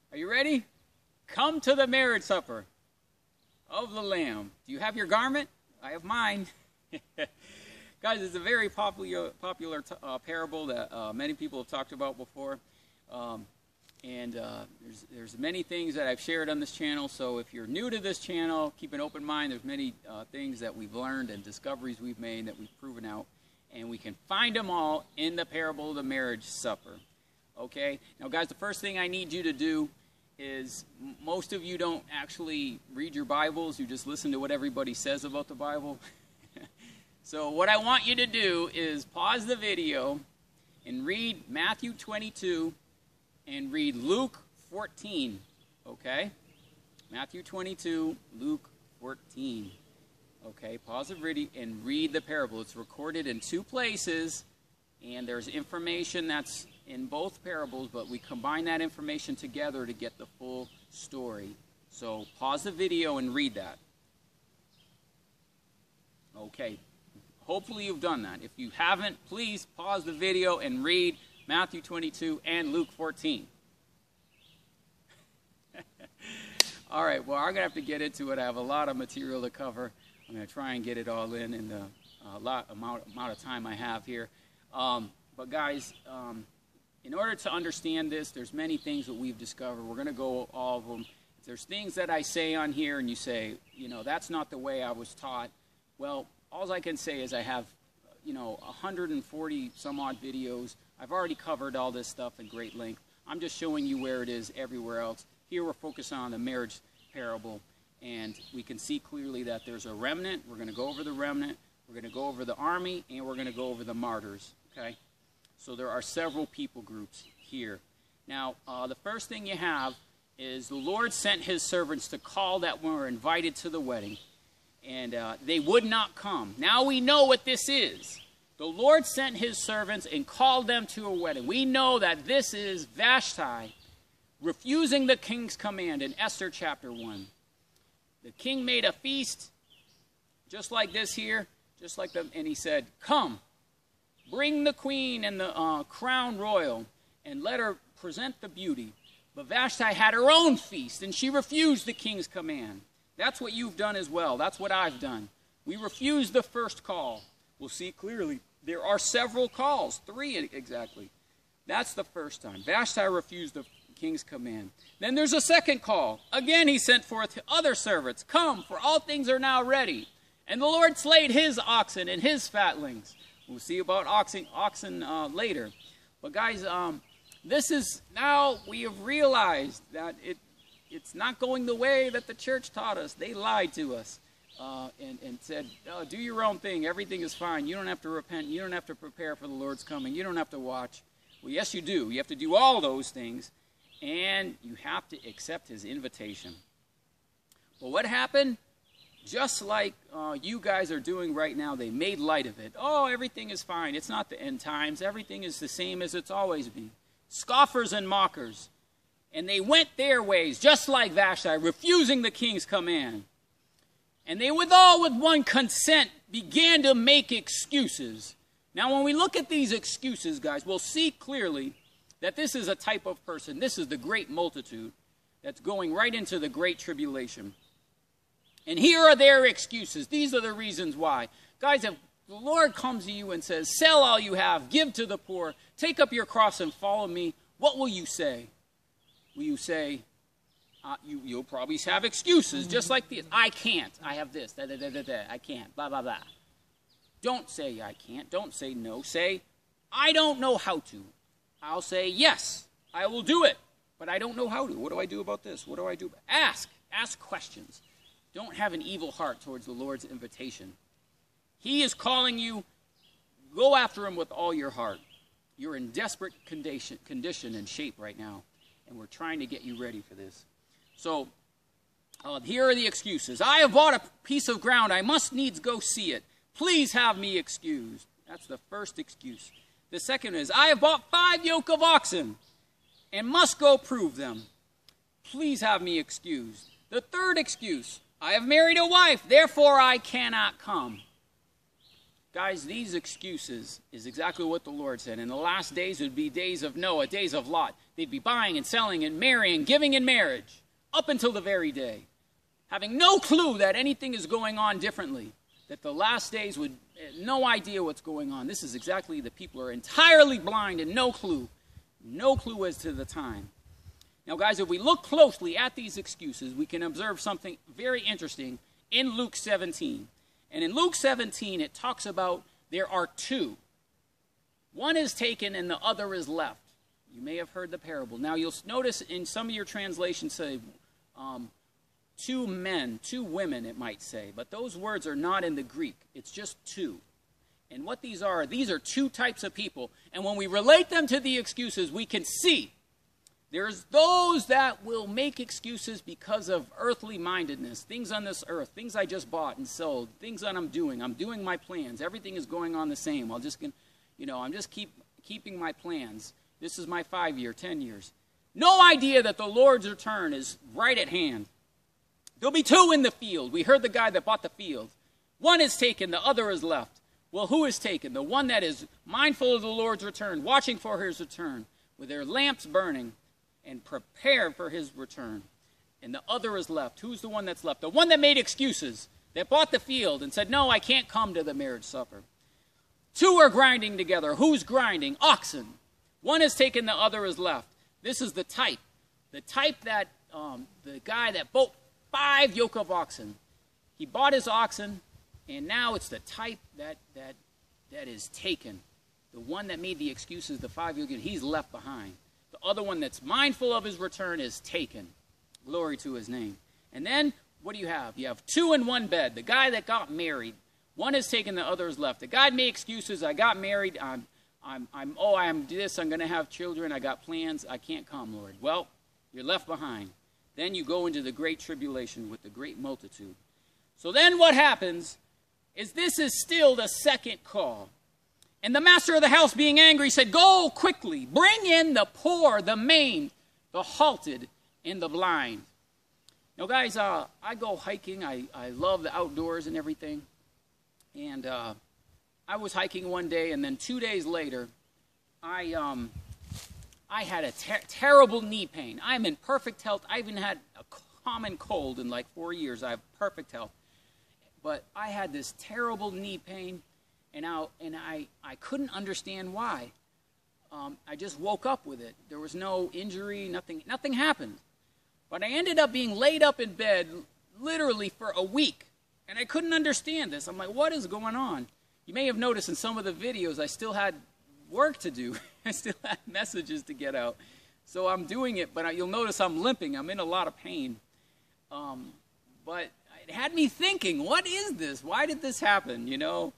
Are you ready? Come to the marriage supper of the Lamb. Do you have your garment? I have mine. Guys, it's a very popular parable that many people have talked about before. There's many things that I've shared on this channel, so if you're new to this channel, keep an open mind. There's many things that we've learned and discoveries we've made that we've proven out, and we can find them all in the parable of the marriage supper. Okay? Now, guys, the first thing I need you to do is, most of you don't actually read your Bibles. You just listen to what everybody says about the Bible. So what I want you to do is pause the video and read Matthew 22 and read Luke 14, okay? Matthew 22, Luke 14. Okay, pause the video and read the parable. It's recorded in two places, and there's information that's in both parables, but we combine that information together to get the full story. So pause the video and read that. Okay, hopefully you've done that. If you haven't, please pause the video and read Matthew 22 and Luke 14. All right, well, I'm going to have to get into it. I have a lot of material to cover. I'm going to try and get it all in the amount of time I have here. But guys, in order to understand this, there's many things that we've discovered. We're going to go all of them. If there's things that I say on here and you say, you know, that's not the way I was taught, well, all I can say is I have, 140 some odd videos. I've already covered all this stuff in great length. I'm just showing you where it is everywhere else. Here we're focusing on the marriage parable, and we can see clearly that there's a remnant. We're going to go over the remnant. We're going to go over the army, and we're going to go over the martyrs, okay? So there are several people groups here. Now, the first thing you have is the Lord sent his servants to call that were invited to the wedding, and they would not come. Now we know what this is. The Lord sent his servants and called them to a wedding. We know that this is Vashti refusing the king's command in Esther chapter 1. The king made a feast just like this here, and he said, come, bring the queen and the crown royal, and let her present the beauty. But Vashti had her own feast, and she refused the king's command. That's what you've done as well. That's what I've done. We refused the first call. We'll see clearly there are several calls, 3 exactly. That's the first time. Vashti refused the king's command. Then there's a second call. Again, he sent forth other servants. Come, for all things are now ready. And the Lord slayed his oxen and his fatlings. We'll see about oxen later. But guys, this is now we have realized that it's not going the way that the church taught us. They lied to us and said, oh, do your own thing. Everything is fine. You don't have to repent. You don't have to prepare for the Lord's coming. You don't have to watch. Well, yes, you do. You have to do all those things. And you have to accept his invitation. But what happened? Just like you guys are doing right now, they made light of it. Oh, everything is fine. It's not the end times. Everything is the same as it's always been. Scoffers and mockers. And they went their ways, just like Vashti, refusing the king's command. And they withal, with one consent, began to make excuses. Now, when we look at these excuses, guys, we'll see clearly that this is a type of person. This is the great multitude that's going right into the great tribulation. And here are their excuses. These are the reasons why. Guys, if the Lord comes to you and says, sell all you have, give to the poor, take up your cross and follow me, what will you say? Will you say, you'll probably have excuses just like this. I can't. I have this. I can't. Blah, blah, blah. Don't say I can't. Don't say no. Say, I don't know how to. I'll say, yes, I will do it, but I don't know how to. What do I do about this? What do I do? Ask questions. Don't have an evil heart towards the Lord's invitation. He is calling you, go after him with all your heart. You're in desperate condition and shape right now, and we're trying to get you ready for this. So, here are the excuses. I have bought a piece of ground. I must needs go see it. Please have me excused. That's the first excuse. The second is, I have bought 5 yoke of oxen and must go prove them. Please have me excused. The third excuse, I have married a wife, therefore I cannot come. Guys, these excuses is exactly what the Lord said. In the last days would be days of Noah, days of Lot. They'd be buying and selling and marrying, giving in marriage, up until the very day. Having no clue that anything is going on differently. That the last days would, no idea what's going on. This is exactly, the people are entirely blind and no clue. No clue as to the time. Now, guys, if we look closely at these excuses, we can observe something very interesting in Luke 17. And in Luke 17, it talks about there are two. One is taken and the other is left. You may have heard the parable. Now, you'll notice in some of your translations say two men, two women, it might say. But those words are not in the Greek. It's just two. And what these are two types of people. And when we relate them to the excuses, we can see there's those that will make excuses because of earthly mindedness, things on this earth, things I just bought and sold, things that I'm doing my plans. Everything is going on the same. I'm just keeping my plans. This is my 5 year, 10 years. No idea that the Lord's return is right at hand. There'll be two in the field. We heard the guy that bought the field. One is taken, the other is left. Well, who is taken? The one that is mindful of the Lord's return, watching for his return, with their lamps burning, and prepared for his return. And the other is left. Who's the one that's left? The one that made excuses, that bought the field and said, no, I can't come to the marriage supper. Two are grinding together. Who's grinding? Oxen. One is taken, the other is left. This is the type. The type that the guy that bought 5 yoke of oxen. He bought his oxen, and now it's the type that is taken. The one that made the excuses, the 5 yoke, he's left behind. The other one that's mindful of his return is taken. Glory to his name. And then, what do you have? You have two in one bed. The guy that got married. One is taken, the other is left. The guy made excuses. I got married. I'm this. I'm going to have children. I got plans. I can't come, Lord. Well, you're left behind. Then you go into the great tribulation with the great multitude. So then what happens is this is still the second call. And the master of the house, being angry, said, go quickly, bring in the poor, the maimed, the halted, and the blind. Now, guys, I go hiking. I love the outdoors and everything. And I was hiking one day, and then 2 days later, I had a terrible knee pain. I'm in perfect health. I haven't had a common cold in like 4 years. I have perfect health. But I had this terrible knee pain. And I couldn't understand why. I just woke up with it. There was no injury, nothing happened. But I ended up being laid up in bed literally for a week. And I couldn't understand this. I'm like, what is going on? You may have noticed in some of the videos I still had work to do. I still had messages to get out. So I'm doing it, but you'll notice I'm limping. I'm in a lot of pain. But it had me thinking, what is this? Why did this happen, you know?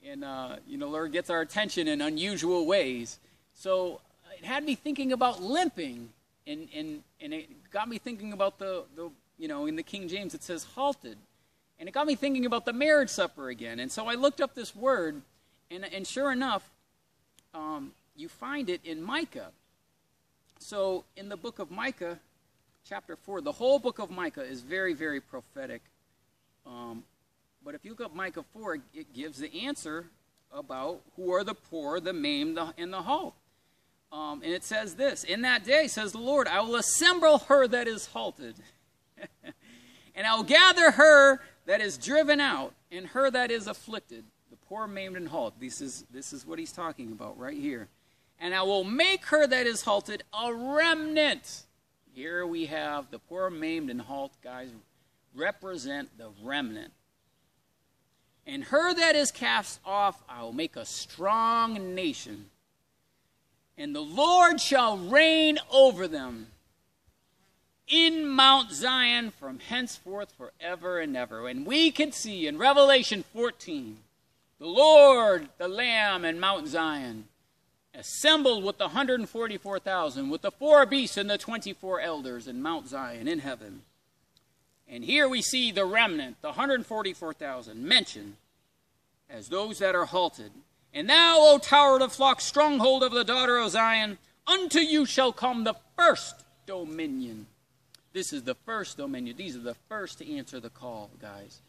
And, Lord gets our attention in unusual ways. So it had me thinking about limping. And it got me thinking about in the King James it says halted. And it got me thinking about the marriage supper again. And so I looked up this word. And sure enough, you find it in Micah. So in the book of Micah, chapter 4, the whole book of Micah is very, very prophetic. But if you look up Micah 4, it gives the answer about who are the poor, the maimed, and the halt. And it says this, in that day, says the Lord, I will assemble her that is halted, and I will gather her that is driven out, and her that is afflicted, the poor, maimed, and halt. This is what he's talking about right here. And I will make her that is halted a remnant. Here we have the poor, maimed, and halt, guys, represent the remnant. And her that is cast off, I will make a strong nation. And the Lord shall reign over them in Mount Zion from henceforth forever and ever. And we can see in Revelation 14, the Lord, the Lamb, and Mount Zion, assembled with the 144,000, with the 4 beasts and the 24 elders in Mount Zion in heaven. And here we see the remnant, the 144,000, mentioned as those that are halted. And thou, O tower of the flock, stronghold of the daughter of Zion, unto you shall come the first dominion. This is the first dominion. These are the first to answer the call, guys.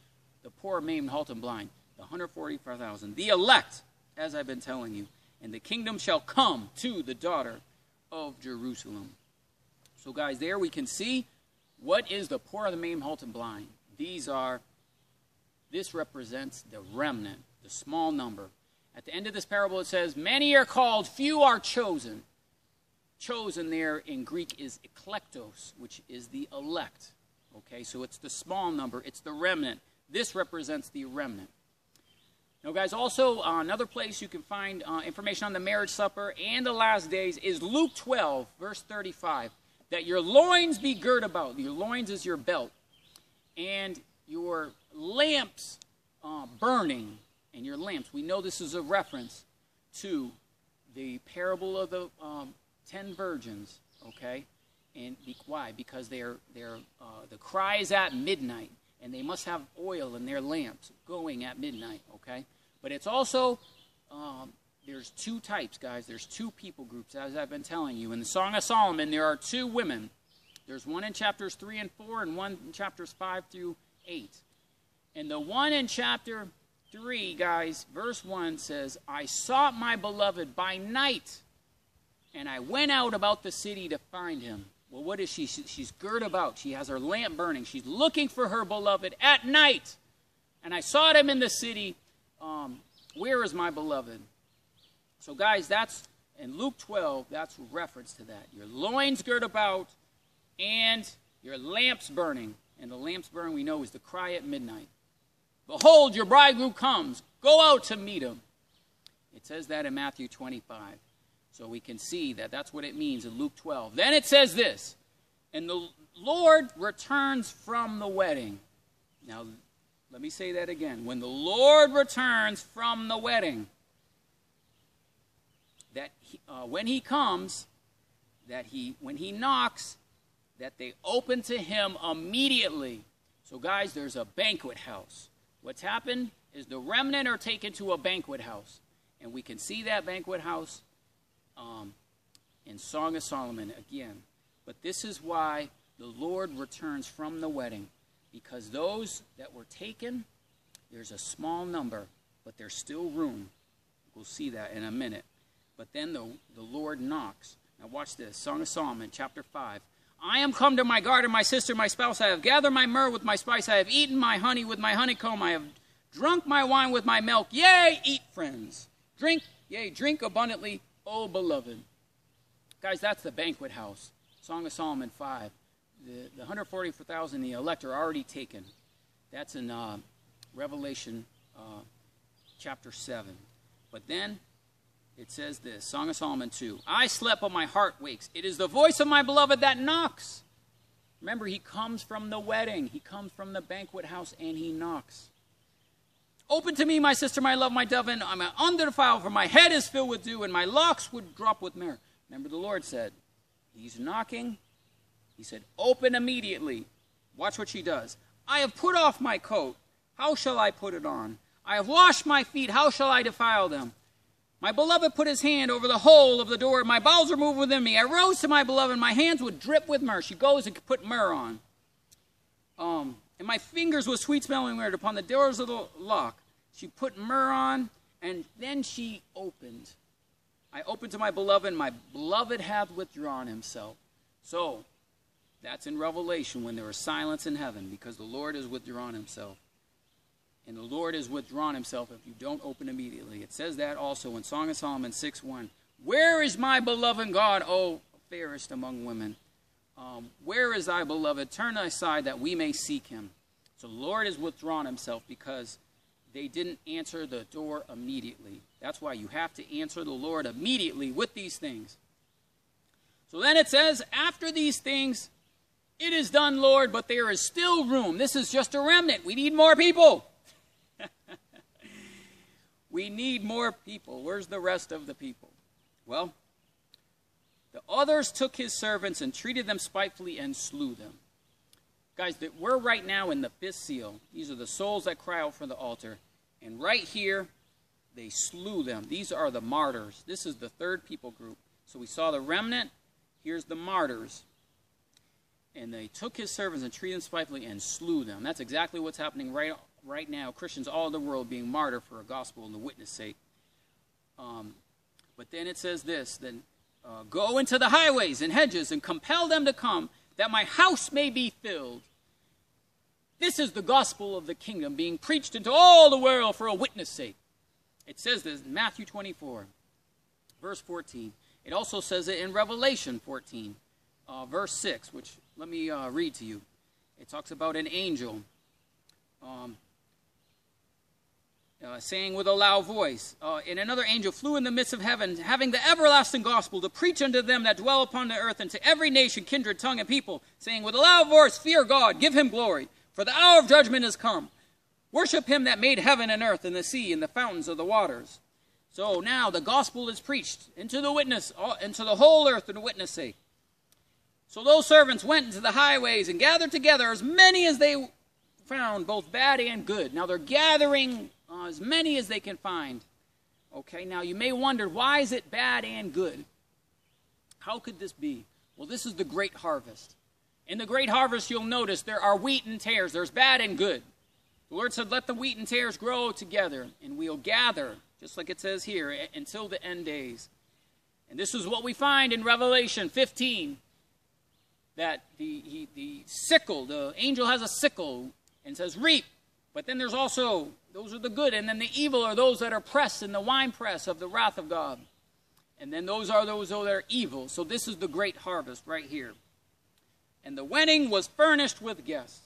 The poor, maimed, halt, and blind. the 144,000, the elect, as I've been telling you. And the kingdom shall come to the daughter of Jerusalem. So guys, there we can see what is the poor, the maimed, halt, and blind. This represents the remnant, the small number. At the end of this parable it says, many are called, few are chosen. Chosen there in Greek is eklektos, which is the elect. Okay, so it's the small number, it's the remnant. This represents the remnant. Now guys, also another place you can find information on the marriage supper and the last days is Luke 12, verse 35. That your loins be girt about. Your loins is your belt. And your lamps burning. And your lamps. We know this is a reference to the parable of the 10 virgins. Okay? And why? Because the cry is at midnight. And they must have oil in their lamps going at midnight. Okay? But it's also... there's two types, guys. There's two people groups, as I've been telling you. In the Song of Solomon, there are two women. There's one in chapters 3 and 4 and one in chapters 5 through 8. And the one in chapter 3, guys, verse 1 says, I sought my beloved by night, and I went out about the city to find him. Well, what is she? She's girt about. She has her lamp burning. She's looking for her beloved at night. And I sought him in the city. Where is my beloved? So, guys, that's in Luke 12, that's reference to that. Your loins girt about and your lamps burning. And the lamps burning, we know, is the cry at midnight. Behold, your bridegroom comes. Go out to meet him. It says that in Matthew 25. So we can see that that's what it means in Luke 12. Then it says this, and the Lord returns from the wedding. Now, let me say that again. When the Lord returns from the wedding, when he comes, when he knocks, that they open to him immediately. So guys, there's a banquet house. What's happened is the remnant are taken to a banquet house. And we can see that banquet house in Song of Solomon again. But this is why the Lord returns from the wedding. Because those that were taken, there's a small number, but there's still room. We'll see that in a minute. But then the Lord knocks. Now watch this. Song of Solomon, chapter 5. I am come to my garden, my sister, my spouse. I have gathered my myrrh with my spice. I have eaten my honey with my honeycomb. I have drunk my wine with my milk. Yea, eat, friends. Drink, yea, drink abundantly, O beloved. Guys, that's the banquet house. Song of Solomon 5. The 144,000, the elect are already taken. That's in Revelation chapter 7. But then it says this, Song of Solomon 2. I slept, but my heart wakes. It is the voice of my beloved that knocks. Remember, he comes from the wedding. He comes from the banquet house, and he knocks. Open to me, my sister, my love, my dove, and I'm undefiled, for my head is filled with dew, and my locks would drop with myrrh. Remember, the Lord said, he's knocking. He said, open immediately. Watch what she does. I have put off my coat. How shall I put it on? I have washed my feet. How shall I defile them? My beloved put his hand over the hole of the door. My bowels were moved within me. I rose to my beloved. My hands would drip with myrrh. She goes and put myrrh on. And my fingers with sweet-smelling myrrh upon the doors of the lock. She put myrrh on, and then she opened. I opened to my beloved, and my beloved hath withdrawn himself. So, that's in Revelation when there was silence in heaven, because the Lord has withdrawn himself. And the Lord has withdrawn himself if you don't open immediately. It says that also in Song of Solomon 6:1. Where is my beloved God, O fairest among women? Where is thy beloved? Turn thy side that we may seek him. So the Lord has withdrawn himself because they didn't answer the door immediately. That's why you have to answer the Lord immediately with these things. So then it says, after these things, it is done, Lord, but there is still room. This is just a remnant. We need more people. We need more people. Where's the rest of the people? Well, the others took his servants and treated them spitefully and slew them. Guys, we're right now in the fifth seal. These are the souls that cry out for the altar. And right here, they slew them. These are the martyrs. This is the third people group. So we saw the remnant. Here's the martyrs. And they took his servants and treated them spitefully and slew them. That's exactly what's happening right right now, Christians all over the world being martyred for a gospel and the witness sake. But then it says this, then go into the highways and hedges and compel them to come, that my house may be filled. This is the gospel of the kingdom being preached into all the world for a witness sake. It says this in Matthew 24, verse 14. It also says it in Revelation 14, verse 6, which let me read to you. It talks about an angel saying with a loud voice, and another angel flew in the midst of heaven, having the everlasting gospel to preach unto them that dwell upon the earth, and to every nation, kindred, tongue, and people, saying with a loud voice, fear God, give him glory, for the hour of judgment is come. Worship him that made heaven and earth and the sea and the fountains of the waters. So now the gospel is preached into the witness, into the whole earth and the witness sake. So those servants went into the highways and gathered together as many as they found, both bad and good. Now they're gathering as many as they can find. Okay, now you may wonder, why is it bad and good? How could this be? Well, this is the great harvest. In the great harvest, you'll notice there are wheat and tares. There's bad and good. The Lord said, let the wheat and tares grow together, and we'll gather, just like it says here, until the end days. And this is what we find in Revelation 15, that the sickle, the angel has a sickle, and says, reap. But then there's also, those are the good, and then the evil are those that are pressed in the winepress of the wrath of God. And then those are those that are evil. So this is the great harvest right here. And the wedding was furnished with guests.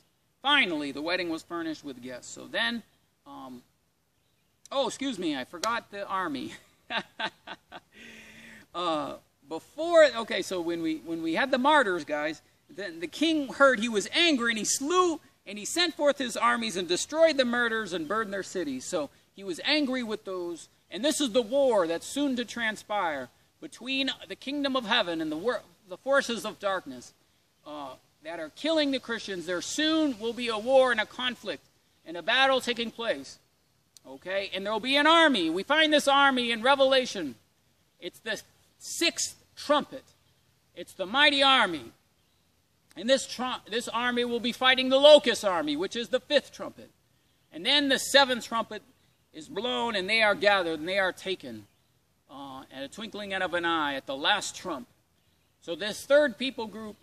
Finally, the wedding was furnished with guests. So then, oh, excuse me, I forgot the army. Okay, so when we had the martyrs, guys, then the king heard, he was angry, and he slew, and he sent forth his armies and destroyed the murderers and burned their cities. So he was angry with those. And this is the war that's soon to transpire between the kingdom of heaven and the forces of darkness that are killing the Christians. There soon will be a war and a conflict and a battle taking place. Okay? And there will be an army. We find this army in Revelation. It's the sixth trumpet. It's the mighty army. And this army will be fighting the locust army, which is the fifth trumpet. And then the seventh trumpet is blown, and they are gathered, and they are taken at a twinkling of an eye, at the last trump. So this third people group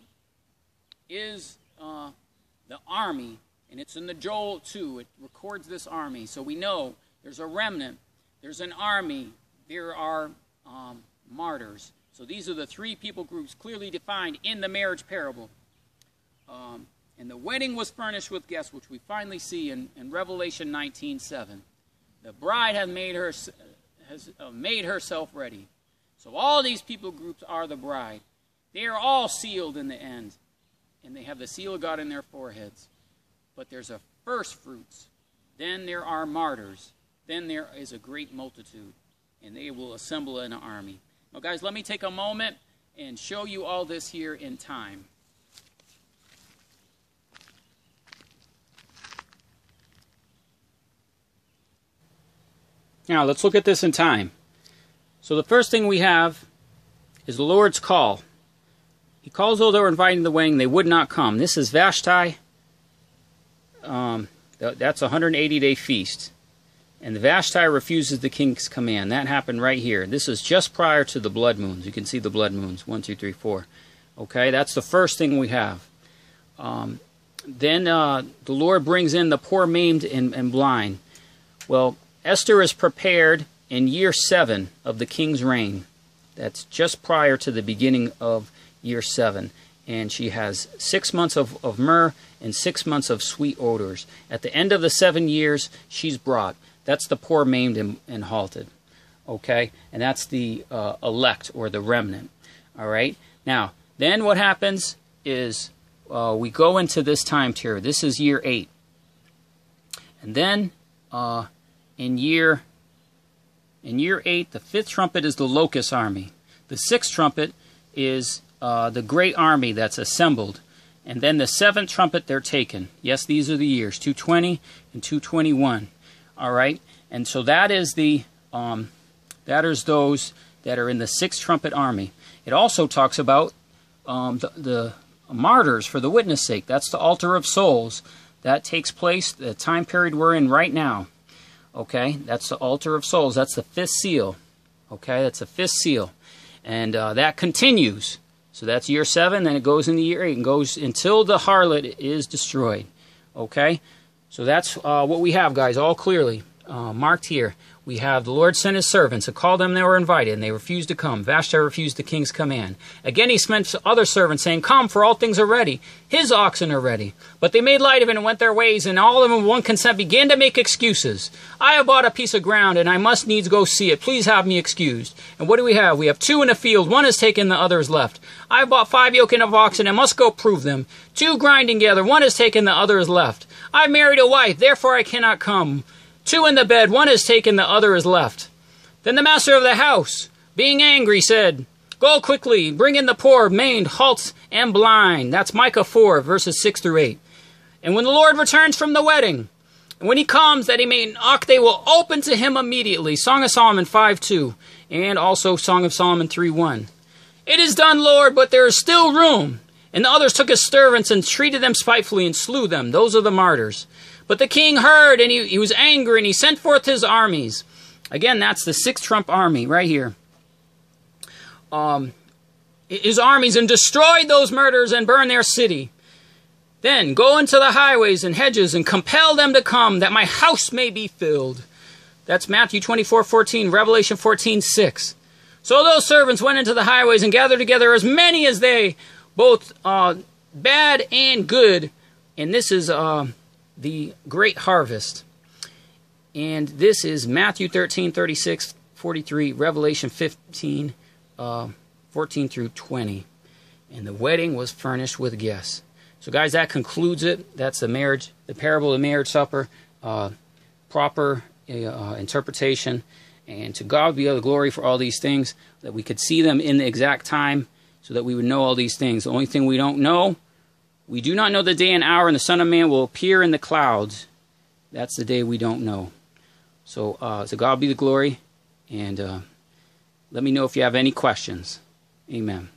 is the army, and it's in the Joel 2. It records this army. So we know there's a remnant, there's an army, there are martyrs. So these are the three people groups clearly defined in the marriage parable. And the wedding was furnished with guests, which we finally see in Revelation 19:7. The bride has made herself ready. So all these people groups are the bride. They are all sealed in the end, and they have the seal of God in their foreheads. But there's a first fruits. Then there are martyrs. Then there is a great multitude, and they will assemble in an army. Now, guys, let me take a moment and show you all this here in time. Now, let's look at this in time. So the first thing we have is the Lord's call. He calls those that were invited to the wedding. They would not come. This is Vashti. That's a 180-day feast. And the Vashti refuses the king's command. That happened right here. This is just prior to the blood moons. You can see the blood moons, 1, 2, 3, 4. Okay, that's the first thing we have. Then the Lord brings in the poor, maimed, and blind. Well, Esther is prepared in year 7 of the king's reign. That's just prior to the beginning of year 7. And she has 6 months of myrrh and 6 months of sweet odors. At the end of the 7 years, she's brought. That's the poor, maimed, and halted. Okay? And that's the elect, or the remnant. All right? Now, then what happens is we go into this time period. This is year 8. And then in year 8, the 5th trumpet is the locust army. The 6th trumpet is the great army that's assembled. And then the 7th trumpet, they're taken. Yes, these are the years, 220 and 221. All right? And so that is that is those that are in the 6th trumpet army. It also talks about the martyrs for the witness sake. That's the altar of souls. that takes place, the time period we're in right now. Okay, that's the altar of souls. That's the 5th seal. Okay, that's the 5th seal. And that continues. So that's year 7, then it goes into year 8 and goes until the harlot is destroyed. Okay, so that's what we have, guys, all clearly marked here. We have the Lord sent his servants and called them. They were invited, and they refused to come. Vashti refused the king's command. Again he sent other servants, saying, "Come, for all things are ready. His oxen are ready." But they made light of it and went their ways, and all of them with one consent began to make excuses. "I have bought a piece of ground, and I must needs go see it. Please have me excused." And what do we have? We have 2 in a field. One is taken, the other is left. "I have bought 5 yoke of oxen, and must go prove them. 2 grinding together. One is taken, the other is left. I have married a wife, therefore I cannot come. 2 in the bed. One is taken, the other is left." Then the master of the house, being angry, said, "Go quickly, bring in the poor, maimed, halt, and blind." That's Micah 4, verses 6 through 8. "And when the Lord returns from the wedding, and when he comes, that he may knock, they will open to him immediately." Song of Solomon 5:2, and also Song of Solomon 3:1. "It is done, Lord, but there is still room." And the others took his servants and treated them spitefully and slew them. Those are the martyrs. But the king heard, and he was angry, and he sent forth his armies. Again, that's the 6th trump army right here. His armies, and destroyed those murderers and burned their city. "Then go into the highways and hedges and compel them to come, that my house may be filled." That's Matthew 24:14, Revelation 14:6. "So those servants went into the highways and gathered together as many as they, both bad and good." And this is the great harvest. And this is Matthew 13:36, 43, Revelation 15, 14 through 20. "And the wedding was furnished with guests." So guys, that concludes it. That's the marriage, the parable of the marriage supper, proper interpretation. And to God be all the glory for all these things, that we could see them in the exact time, so that we would know all these things. The only thing we don't know, we do not know the day and hour, and the Son of Man will appear in the clouds. That's the day we don't know. So to God be the glory, and let me know if you have any questions. Amen.